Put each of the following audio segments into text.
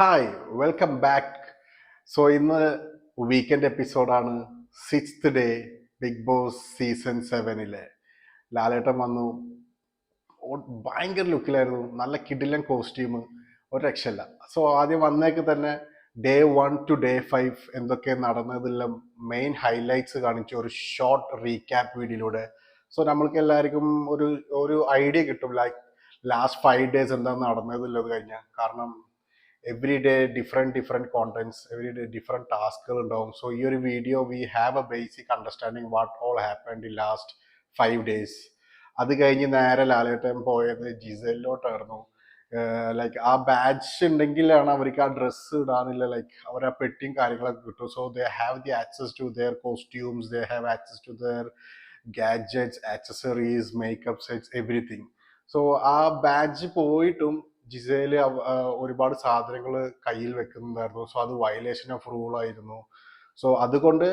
Hi welcome back. So ഇന്ന് weekend എപ്പിസോഡാണ്. Sixth day Bigg Boss season 7 Lalettan വന്നു. ഭയങ്കര ലുക്കിലായിരുന്നു, നല്ല കിടിലൻ കോസ്റ്റ്യൂം, ഒരു രക്ഷയില്ല. സോ ആദ്യം വന്നേക്ക് തന്നെ Day 1 to Day 5 എന്തൊക്കെ നടന്നതെല്ലാം മെയിൻ ഹൈലൈറ്റ്സ് കാണിച്ചു ഒരു ഷോർട്ട് റീക്യാപ്പ് വീഡിയോയിലൂടെ. സോ നമ്മൾക്ക് എല്ലാവർക്കും ഒരു ഒരു ഐഡിയ കിട്ടും, ലൈക്ക് ലാസ്റ്റ് 5 days എന്താണ് നടന്നതെന്നുള്ളത് കഴിഞ്ഞാൽ. കാരണം every day different contents, every day different ടാസ്കുകൾ ഉണ്ടാവും. സോ ഈ ഒരു video we have A basic understanding what all happened in last 5 days. അത് കഴിഞ്ഞ് നേരെ ലാലേട്ടൻ പോയത് ജിസലിലോട്ടായിരുന്നു. ലൈക്ക് ആ ബാഡ്ജ് ഉണ്ടെങ്കിലാണ് അവർക്ക് ആ ഡ്രസ്സ് ഇടാനില്ല, ലൈക്ക് അവർ ആ പെട്ടിയും കാര്യങ്ങളൊക്കെ കിട്ടും. So they have the access to their costumes, they have access to their gadgets, accessories, makeup sets, everything. So ആ ബാഡ്ജ് പോയിട്ടും ജിസേല് ഒരുപാട് സാധനങ്ങൾ കയ്യിൽ വെക്കുന്നുണ്ടായിരുന്നു. സോ അത് വയലേഷൻ ഓഫ് റൂൾ ആയിരുന്നു. സോ അതുകൊണ്ട്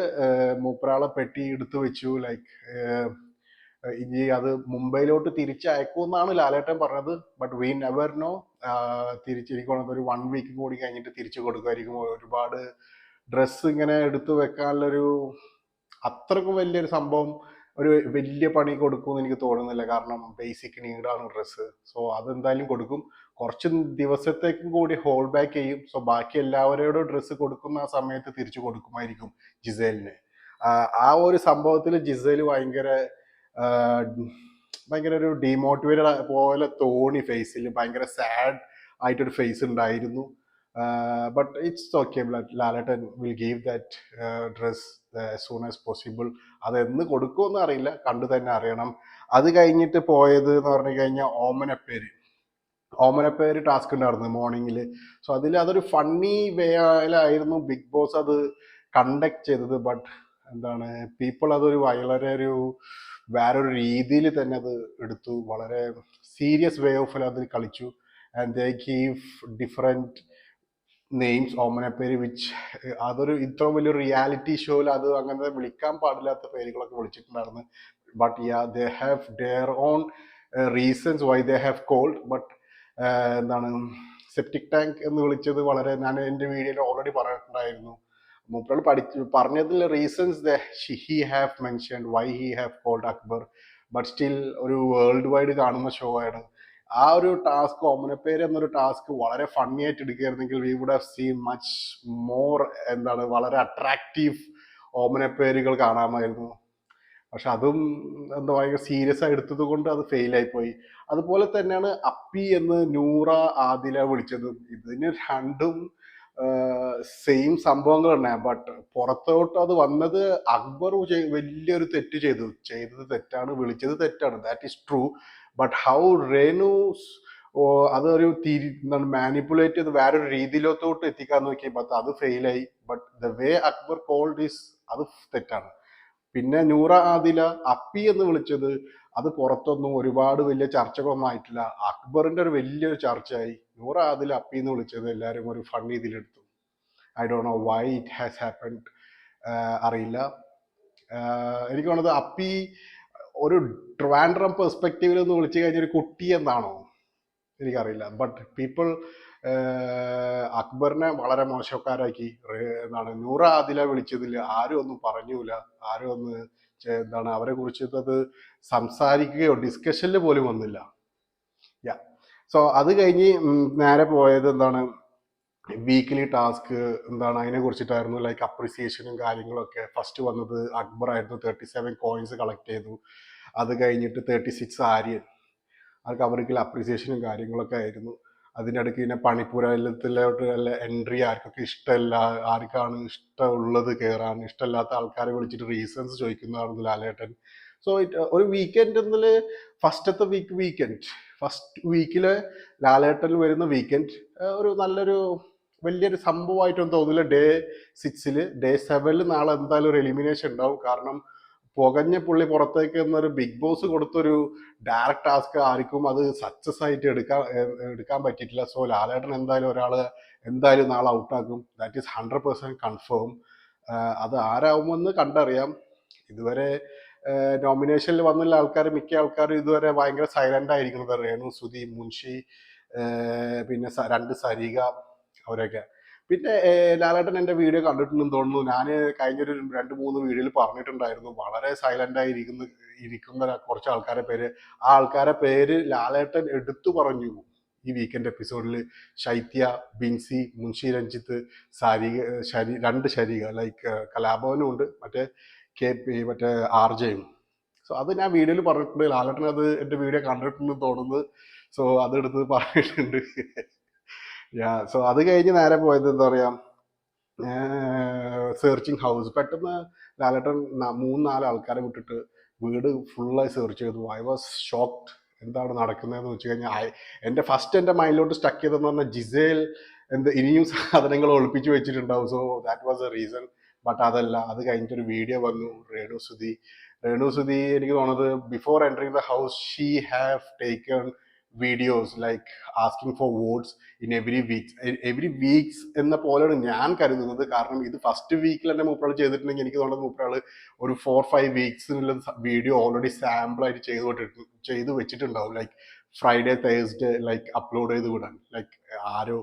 മൂപ്പരാളെ പെട്ടി എടുത്തു വെച്ചു. ലൈക്ക് ഇനി അത് മുംബൈയിലോട്ട് തിരിച്ചയക്കുമെന്നാണ് ലാലേട്ടൻ പറഞ്ഞത്. But we never know. തിരിച്ചിരിക്കണം, ഒരു 1 week കൂടി കഴിഞ്ഞിട്ട് തിരിച്ചു കൊടുക്കുമായിരിക്കും. ഒരുപാട് ഡ്രസ്സ് ഇങ്ങനെ എടുത്തു വെക്കാനുള്ളൊരു അത്രക്കും വലിയൊരു സംഭവം, ഒരു വലിയ പണി കൊടുക്കുമെന്ന് എനിക്ക് തോന്നുന്നില്ല. കാരണം ബേസിക് നീഡാണ് ഡ്രസ്സ്. സോ അതെന്തായാലും കൊടുക്കും. കുറച്ച് ദിവസത്തേക്കും കൂടി ഹോൾ ബാക്ക് ചെയ്യും. സോ ബാക്കി എല്ലാവരോടും ഡ്രസ്സ് കൊടുക്കുന്ന ആ സമയത്ത് തിരിച്ചു കൊടുക്കുമായിരിക്കും ജിസേലിന്. ആ ഒരു സംഭവത്തിൽ ജിസേൽ ഭയങ്കര ഒരു ഡീമോട്ടിവേറ്റഡ് പോലെ തോന്നി. ഫേസിൽ ഭയങ്കര സാഡ് ആയിട്ടൊരു ഫേസ് ഉണ്ടായിരുന്നു. But it's okay. Lalettan will give that dress as soon as possible. അതെന്ന് കൊടുക്കുമെന്ന് അറിയില്ല, കണ്ടു തന്നെ അറിയണം. അത് കഴിഞ്ഞിട്ട് പോയത് എന്ന് പറഞ്ഞു കഴിഞ്ഞാൽ ഓമനപ്പേര് ടാസ്ക് ഉണ്ടായിരുന്നു മോർണിംഗിൽ. സോ അതൊരു ഫണ്ണി വേയിലായിരുന്നു ബിഗ് ബോസ് അത് കണ്ടക്ട് ചെയ്തത്. ബട്ട് എന്താണ്, പീപ്പിൾ അതൊരു വളരെ വേറൊരു രീതിയിൽ തന്നെ അത് എടുത്തു. വളരെ സീരിയസ് വേ ഓഫിൽ അതിൽ കളിച്ചു. And they give different names, ഓമനപ്പേര്, വിച്ച് അതൊരു ഇത്ര വലിയ റിയാലിറ്റി ഷോയിൽ അത് അങ്ങനെ വിളിക്കാൻ പാടില്ലാത്ത പേരുകളൊക്കെ വിളിച്ചിട്ടുണ്ടായിരുന്നു. But ya, they have their own reasons why they have called. But എന്താണ്, സെപ്റ്റിക് ടാങ്ക് എന്ന് വിളിച്ചത് വളരെ, ഞാൻ എൻ്റെ വീഡിയോയിൽ ഓൾറെഡി പറഞ്ഞിട്ടുണ്ടായിരുന്നു. മൂപ്പരാൾ പറഞ്ഞതിൽ reasons he have mentioned why he have called Akbar. But still ഒരു വേൾഡ് വൈഡ് കാണുന്ന ഷോ ആണ്. ആ ഒരു ടാസ്ക്, ഓമനപ്പേര് എന്നൊരു ടാസ്ക് വളരെ ഫണ്ണി ആയിട്ട് എടുക്കുകയായിരുന്നെങ്കിൽ we would have seen much more, എന്താണ്, വളരെ അട്രാക്റ്റീവ് ഓമനപ്പേരുകൾ കാണാമായിരുന്നു. പക്ഷെ അതും എന്താ ഭയങ്കര സീരിയസ് ആയി എടുത്തത് കൊണ്ട് അത് ഫെയിലായി പോയി. അതുപോലെ തന്നെയാണ് അപ്പി എന്ന് നൂറ ആദില വിളിച്ചത്. ഇതിന് രണ്ടും സെയിം സംഭവങ്ങൾ തന്നെ. ബട്ട് പുറത്തോട്ട് അത് വന്നത് അക്ബർ വലിയൊരു തെറ്റ് ചെയ്തത് തെറ്റാണ്, വിളിച്ചത് തെറ്റാണ്, that is true. But how റേനൂസ് അതൊരു മാനിപ്പുലേറ്റ് ചെയ്ത് വേറൊരു രീതിയിലോട്ട് എത്തിക്കാൻ നോക്കിയപ്പോൾ അത് ഫെയിലായി. But the way Akbar called is അത് തെറ്റാണ്. പിന്നെ നൂറ ആദില അപ്പി എന്ന് വിളിച്ചത് അത് പുറത്തൊന്നും ഒരുപാട് വലിയ ചർച്ചകളൊന്നും ആയിട്ടില്ല. അക്ബറിന്റെ ഒരു വലിയൊരു ചർച്ചയായി. നൂറ ആദില അപ്പി എന്ന് വിളിച്ചത് എല്ലാവരും ഒരു ഫൺ ഇതിലെടുത്തു. I don't know why it has happened, അറിയില്ല. എനിക്ക് തോന്നുന്നത് അപ്പി ഒരു ട്രിവാൻഡ്രം പെർസ്പെക്റ്റീവിൽ ഒന്ന് വിളിച്ചു കഴിഞ്ഞ ഒരു കുട്ടി എന്നാണോ എനിക്കറിയില്ല. ബട്ട് പീപ്പിൾ അക്ബറിനെ വളരെ മോശക്കാരാക്കി. എന്താണ്, നൂറ ആദില വിളിച്ചതിൽ ആരും ഒന്നും പറഞ്ഞൂല, ആരും ഒന്ന് എന്താണ് അവരെ കുറിച്ചത് സംസാരിക്കുകയോ ഡിസ്കഷനിൽ പോലും വന്നില്ല. യാ. സോ അത് കഴിഞ്ഞ് നേരെ പോയത് എന്താണ്, വീക്കിലി ടാസ്ക് എന്താണ് അതിനെ കുറിച്ചിട്ടായിരുന്നു. ലൈക്ക് അപ്രിസിയേഷനും കാര്യങ്ങളൊക്കെ. ഫസ്റ്റ് വന്നത് അക്ബർ ആയിരുന്നു, 37 കോയിൻസ് കളക്ട് ചെയ്തു. അത് കഴിഞ്ഞിട്ട് 36 ആര്യൻ. അവർക്ക് അവർക്ക് അപ്രിസിയേഷനും കാര്യങ്ങളൊക്കെ ആയിരുന്നു. അതിനിടയ്ക്ക് പിന്നെ പണിപ്പുരത്തിലോട്ട് അല്ല എൻട്രി ആർക്കൊക്കെ ഇഷ്ടമല്ല, ആർക്കാണ് ഇഷ്ടമുള്ളത് കയറാൻ, ഇഷ്ടമല്ലാത്ത ആൾക്കാരെ വിളിച്ചിട്ട് റീസൺസ് ചോദിക്കുന്നതായിരുന്നു ലാലേട്ടൻ. സോ ഒരു വീക്കെൻഡ് എന്നതിൽ ഫസ്റ്റ് വീക്കില് ലാലേട്ടൻ വരുന്ന വീക്കെൻഡ് ഒരു നല്ലൊരു വലിയൊരു സംഭവമായിട്ടൊന്നും തോന്നില്ല. Day 7 നാളെ എന്തായാലും ഒരു എലിമിനേഷൻ ഉണ്ടാവും. കാരണം പുകഞ്ഞ പുള്ളി പുറത്തേക്ക് എന്നൊരു ബിഗ് ബോസ് കൊടുത്തൊരു ഡയറക്റ്റ് ടാസ്ക് ആർക്കും അത് സക്സസ് ആയിട്ട് എടുക്കാൻ പറ്റിയിട്ടില്ല. സോ ലാലേട്ടൻ എന്തായാലും ഒരാള് എന്തായാലും നാളെ ഔട്ടാക്കും. That is 100% confirm. അത് ആരാവുമെന്ന് കണ്ടറിയാം. ഇതുവരെ നോമിനേഷനിൽ വന്നുള്ള മിക്ക ആൾക്കാരും ഇതുവരെ ഭയങ്കര സൈലന്റ് ആയിരിക്കുന്നത്. രേണു സുധി, മുൻഷി, പിന്നെ 2 സരിക, അവരൊക്കെ. പിന്നെ ലാലേട്ടൻ എൻ്റെ വീഡിയോ കണ്ടിട്ടുണ്ടെന്ന് തോന്നുന്നു. ഞാൻ കഴിഞ്ഞൊരു 2-3 വീഡിയോയിൽ പറഞ്ഞിട്ടുണ്ടായിരുന്നു, വളരെ സൈലന്റ് ആയി ഇരിക്കുന്ന കുറച്ച് ആൾക്കാരെ പേര്. ആ ആൾക്കാരെ പേര് ലാലേട്ടൻ എടുത്തു പറഞ്ഞു ഈ വീക്കെൻഡ് എപ്പിസോഡിൽ. ശൈത്യ, ബിൻസി, മുൻഷി രഞ്ജിത്ത്, സാരിക, രണ്ട് ശരിക, ലൈക്ക് കലാഭവനും ഉണ്ട്, മറ്റേ മറ്റേ ആർജയും. സോ അത് ഞാൻ വീഡിയോയിൽ പറഞ്ഞിട്ടുണ്ട്. ലാലേട്ടൻ അത് എൻ്റെ വീഡിയോ കണ്ടിട്ടുണ്ടെന്ന് തോന്നുന്നു. സോ അതെടുത്ത് പറഞ്ഞിട്ടുണ്ട്. സോ അത് കഴിഞ്ഞ് നേരെ പോയത് എന്താ പറയാ, സെർച്ചിങ് ഹൗസ്. പെട്ടെന്ന് ലാലേട്ടൻ 3-4 ആൾക്കാരെ വിട്ടിട്ട് വീട് ഫുള്ളായി സെർച്ച് ചെയ്തു. ഐ വാസ് ഷോക്ക്ഡ് എന്താണ് നടക്കുന്നതെന്ന് വെച്ച് കഴിഞ്ഞാൽ. എൻ്റെ മൈൻഡിലോട്ട് സ്റ്റക്ക് ചെയ്തതെന്ന് പറഞ്ഞാൽ ജിസേൽ ഇനിയും സാധനങ്ങൾ ഒളിപ്പിച്ച് വെച്ചിട്ടുണ്ടാവും. So that was A reason. But അതല്ല, അത് കഴിഞ്ഞിട്ടൊരു വീഡിയോ വന്നു. രേണു സുധി എനിക്ക് തോന്നുന്നത് before entering the house she have taken videos like asking for votes in every weeks എന്ന പോലെയാണ് ഞാൻ കരുതുന്നത്. കാരണം ഇത് ഫസ്റ്റ് വീക്കിൽ തന്നെ മൂപ്പറാൾ ചെയ്തിട്ടുണ്ടെങ്കിൽ എനിക്ക് തോന്നുന്നത് മൂപ്പറാൾ ഒരു 4-5 വീക്സിനുള്ള വീഡിയോ ഓൾറെഡി സാമ്പിളായിട്ട് ചെയ്ത് വെച്ചിട്ടുണ്ടാവും. Like Friday Thursday like upload ചെയ്ത് വിടാൻ. ലൈക്ക് ആരോ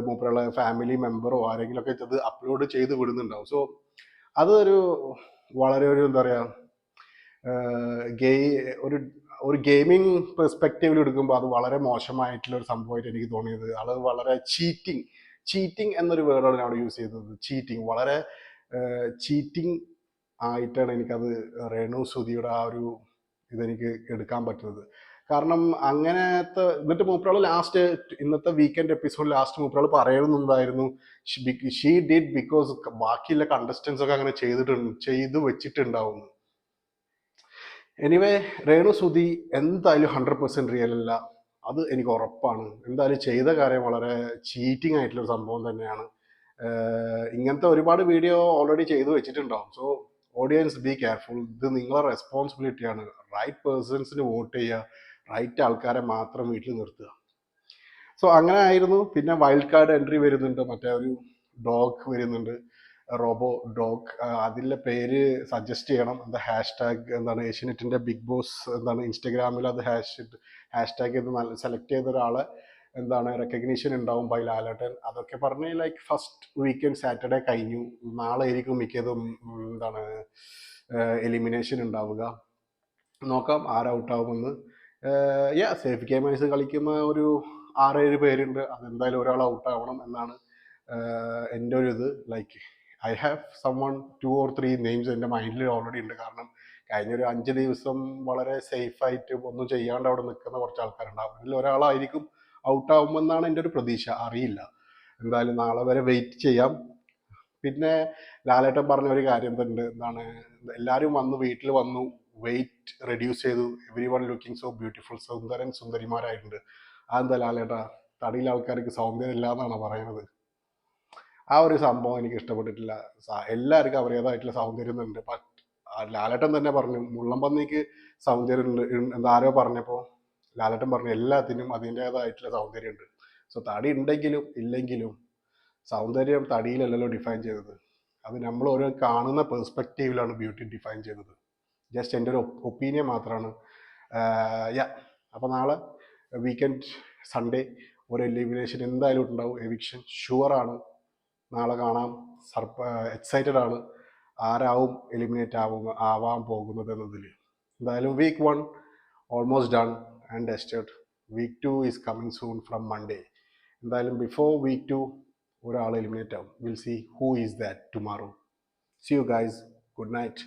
മൂപ്പറുള്ള ഫാമിലി മെമ്പറോ ആരെങ്കിലും ഒക്കെ ഇത് അപ്ലോഡ് ചെയ്ത് വിടുന്നുണ്ടാവും. സോ അതൊരു വളരെ എന്താ പറയുക, ഒരു ഗെയിമിംഗ് പെർസ്പെക്റ്റീവിൽ എടുക്കുമ്പോൾ അത് വളരെ മോശമായിട്ടുള്ള ഒരു സംഭവമായിട്ട് എനിക്ക് തോന്നിയത്. അത് വളരെ ചീറ്റിംഗ് എന്നൊരു വേർഡാണ് ഞാൻ അവിടെ യൂസ് ചെയ്തത്. വളരെ ചീറ്റിംഗ് ആയിട്ടാണ് എനിക്കത് രേണു സുധിയുടെ ആ ഒരു ഇതെനിക്ക് എടുക്കാൻ പറ്റുന്നത്. കാരണം അങ്ങനത്തെ എന്നിട്ട് മൂപ്പറാൾ ലാസ്റ്റ് ഇന്നത്തെ വീക്കെൻഡ് എപ്പിസോഡ് ലാസ്റ്റ് മൂപ്പറാൾ പറയുന്നുണ്ടായിരുന്നു, ഷീ ഡിഡ് ബിക്കോസ് ബാക്കിയുള്ള കണ്ടസ്റ്റൻസ് ഒക്കെ അങ്ങനെ ചെയ്തു വെച്ചിട്ടുണ്ടാവും. എനിവേ രേണു സുധി എന്തായാലും 100% റിയൽ അല്ല, അത് എനിക്ക് ഉറപ്പാണ്. എന്തായാലും ചെയ്ത കാര്യം വളരെ ചീറ്റിംഗ് ആയിട്ടുള്ള ഒരു സംഭവം തന്നെയാണ്. ഇങ്ങനത്തെ ഒരുപാട് വീഡിയോ ഓൾറെഡി ചെയ്തു വെച്ചിട്ടുണ്ടാവും. So audience be careful. ഇത് നിങ്ങളെ റെസ്പോൺസിബിലിറ്റിയാണ്. റൈറ്റ് പേഴ്സൺസിന് വോട്ട് ചെയ്യുക, റൈറ്റ് ആൾക്കാരെ മാത്രം വീട്ടിൽ നിർത്തുക. സോ അങ്ങനെ ആയിരുന്നു. പിന്നെ വൈൽഡ് കാർഡ് എൻട്രി വരുന്നുണ്ട്, മറ്റേ ഒരു ഡോഗ് വരുന്നുണ്ട്, റോബോ ഡോഗ്. അതിലെ പേര് സജസ്റ്റ് ചെയ്യണം. എന്താ ഹാഷ്ടാഗ് എന്താണ്, ഏഷ്യനെറ്റിന്റെ ബിഗ് ബോസ് എന്താണ് ഇൻസ്റ്റഗ്രാമിൽ അത് ഹാഷ്ടാഗ് ചെയ്ത് സെലക്ട് ചെയ്ത ഒരാളെ എന്താണ് റെക്കഗ്നീഷൻ ഉണ്ടാവും ബൈ ലാലേട്ടൻ. അതൊക്കെ പറഞ്ഞ് ലൈക്ക് ഫസ്റ്റ് വീക്കെൻഡ് സാറ്റർഡേ കഴിഞ്ഞു. നാളെ ആയിരിക്കും മിക്കതും എന്താണ് എലിമിനേഷൻ ഉണ്ടാവുക. നോക്കാം ആരൗട്ടാവുമെന്ന്. സേഫ് ഗെയിമേഴ്സ് കളിക്കുന്ന ഒരു 6-7 പേരുണ്ട്. അതെന്തായാലും ഒരാൾ ഔട്ടാവണം എന്നാണ് എൻ്റെ ഒരു ഇത്. Like I have one 2 or 3 names എൻ്റെ മൈൻഡിൽ ഓൾറെഡി ഉണ്ട്. കാരണം കഴിഞ്ഞൊരു 5 ദിവസം വളരെ സേഫായിട്ട് ഒന്നും ചെയ്യാണ്ട് അവിടെ നിൽക്കുന്ന കുറച്ച് ആൾക്കാരുണ്ടാവും. അതിൽ ഒരാളായിരിക്കും ഔട്ടാവുമെന്നാണ് എൻ്റെ ഒരു പ്രതീക്ഷ. അറിയില്ല, എന്തായാലും നാളെ വരെ വെയിറ്റ് ചെയ്യാം. പിന്നെ ലാലേട്ടൻ പറഞ്ഞ ഒരു കാര്യം തന്നെ എന്താണ്, എല്ലാവരും വീട്ടിൽ വന്നു, വെയിറ്റ് റെഡ്യൂസ് ചെയ്തു, everyone looking so beautiful, സുന്ദരിമാരായിട്ടുണ്ട്. അതെന്താ ലാലേട്ടാ, തടിയിലെ ആൾക്കാർക്ക് സൗന്ദര്യം ഇല്ല എന്നാണ് പറയുന്നത്. ആ ഒരു സംഭവം എനിക്ക് ഇഷ്ടപ്പെട്ടിട്ടില്ല. എല്ലാവർക്കും അവരുടേതായിട്ടുള്ള സൗന്ദര്യം ഉണ്ട്. ലാലേട്ടൻ തന്നെ പറഞ്ഞു മുള്ളംപന്നിക്ക് സൗന്ദര്യം ഉണ്ട് എന്താ ആരോ പറഞ്ഞപ്പോൾ ലാലേട്ടൻ പറഞ്ഞു എല്ലാത്തിനും അതിൻ്റേതായിട്ടുള്ള സൗന്ദര്യം ഉണ്ട്. സോ തടി ഉണ്ടെങ്കിലും ഇല്ലെങ്കിലും സൗന്ദര്യം തടിയിലല്ലല്ലോ ഡിഫൈൻ ചെയ്തത്. അത് നമ്മൾ ഓരോ കാണുന്ന പെർസ്പെക്റ്റീവിലാണ് ബ്യൂട്ടി ഡിഫൈൻ ചെയ്തത്. ജസ്റ്റ് എൻ്റെ ഒരു ഒപ്പീനിയൻ മാത്രമാണ്. അപ്പോൾ നാളെ വീക്കെൻഡ് സൺഡേ ഒരു എലിമിനേഷൻ എന്തായാലും ഉണ്ടാവും. എവിക്ഷൻ ഷുവറാണ്. നാളെ കാണാം. എക്സൈറ്റഡ് ആണ് ആരാവും എലിമിനേറ്റ് ആവാൻ പോകുന്നത് എന്നതിൽ. എന്തായാലും week 1 almost done and dusted. Week 2 is coming soon from Monday. എന്തായാലും ബിഫോർ വീക്ക് 2 ഒരാൾ എലിമിനേറ്റ് ആവും. Will see who is that tomorrow. See you guys. Good night.